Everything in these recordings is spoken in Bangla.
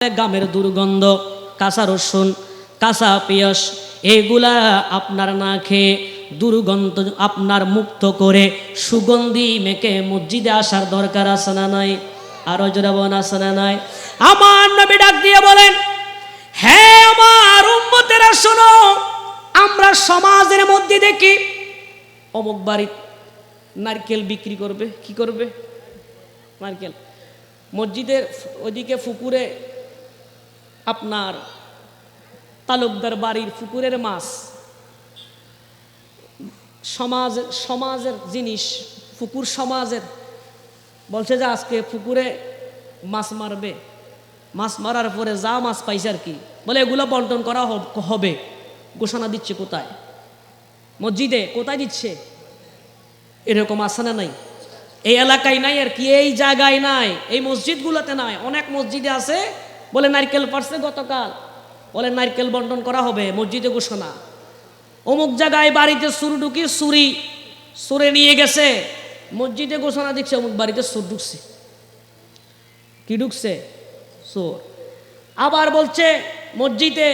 গামের দুর্গন্ধ, কাঁচা রসুন, কাঁচা পেঁয়াজ এগুলা আপনার না খেয়ে দুর্গন্ধ আপনার মুক্ত করে সুগন্ধি মেখে মসজিদে আসার দরকার আছে না নাই? আরো জোরে বলেন আছে না নাই? আমার নবী ডাক দিয়ে বলেন, হ্যাঁ আমার উম্মতেরা শোনো, আমরা সমাজের মধ্যে দেখি অমুক বাড়ির নারকেল বিক্রি করবে। কি করবে? নারকেল। মসজিদের ওইদিকে পুকুরে আপনার তালুকদার বাড়ির পুকুরের মাছ, সমাজের জিনিস, পুকুর সমাজের, বলছে যে আজকে পুকুরে মাছ মারবে। মাছ মারার পরে যা মাছ পাইছে আর কি, বলে এগুলো বন্টন করা হবে। ঘোষণা দিচ্ছে কোথায়? মসজিদে। কোথায় দিচ্ছে? এরকম আছে না নাই? এই এলাকায় নাই আর কি, এই জায়গায় নাই, এই মসজিদগুলোতে নাই। অনেক মসজিদে আছে, বলে নারকেল পারছে গতকাল, বলে নারকেল বন্টন করা হবে, মসজিদে ঘোষণা। অমুক জায়গায় বাড়িতে চুর ঢুকি, চুরে নিয়ে গেছে, মসজিদে ঘোষণা দিচ্ছে অমুক বাড়িতে চোর ঢুকছে। কি ঢুকছে? চোর। আবার বলছে মসজিদে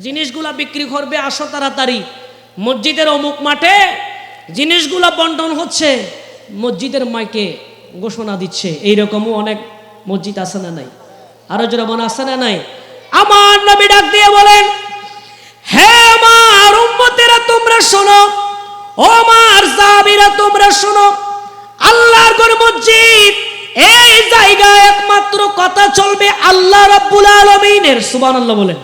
জিনিসগুলা বিক্রি করবে, আসো তাড়াতাড়ি। মসজিদের অমুক মাঠে জিনিসগুলা বন্টন হচ্ছে, মসজিদের মাইকে ঘোষণা দিচ্ছে। এইরকমও অনেক মসজিদ আছে না নাই? আরো জোরে মনে আছে না নাই? আমার নবী ডাক দিয়ে বলেন, হে আমার উম্মতেরা তোমরা শোনো, ও আমার সাহাবীরা তোমরা শোনো, আল্লাহর ঘর মসজিদ, এই জায়গায় একমাত্র কথা চলবে আল্লাহ রাব্বুল আলামিনের। সুবহানাল্লাহ বলেন।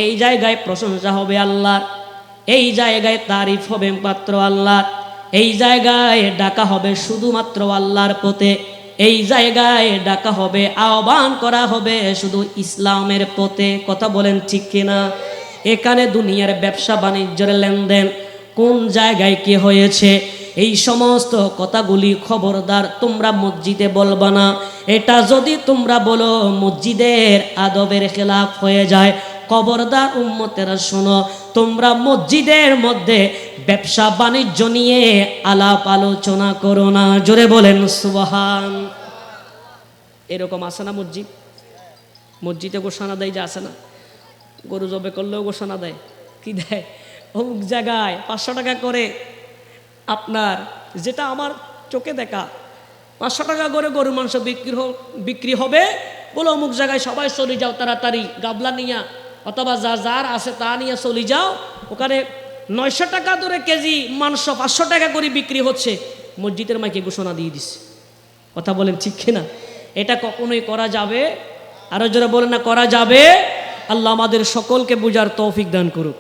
এই জায়গায় প্রশংসা হবে আল্লাহর, এই জায়গায় তারিফ হবে মাত্র আল্লাহর, এই জায়গায় ডাকা হবে শুধুমাত্র আল্লাহর পথে, এই জায়গায় ডাকা হবে, আহ্বান করা হবে শুধু ইসলামের পথে। কথা বলেন ঠিক কিনা? এখানে দুনিয়ার ব্যবসা বাণিজ্যের লেনদেন কোন জায়গায় কি হয়েছে, এই সমস্ত কথাগুলি খবরদার তোমরা মসজিদে বলবা না। এটা যদি তোমরা বলো মসজিদের আদবের খেলাফ হয়ে যায়, খবরদার উম্মতেরা শোনো, তোমরা মসজিদের মধ্যে ব্যবসা বাণিজ্য নিয়ে আলাপ আলোচনা করো না। জোরে বলেন সুবহান। এরকম আছে না মসজিদ? মসজিদে ঘোষণা দেয় যে আছে না, গরু জবে করলেও ঘোষণা দেয়। কি দেয়? অমুক জায়গায় 500 টাকা করে আপনার, যেটা আমার চোখে দেখা, 500 টাকা করে গরু মাংস বিক্রি হবে, বলো অমুক জায়গায় সবাই চলে যাও তাড়াতাড়ি, গাবলা নিয়া অথবা যার আছে তা নিয়ে চলে যাও। ওখানে 900 টাকা ধরে কেজি মাংস 500 টাকা করে বিক্রি হচ্ছে, মসজিদের মাইকে ঘোষণা দিয়ে দিচ্ছে। কথা বলেন ঠিক কিনা? এটা কখনোই করা যাবে? আরো যারা বলেন না করা যাবে। আল্লাহ আমাদের সকলকে বুঝার তৌফিক দান করুক।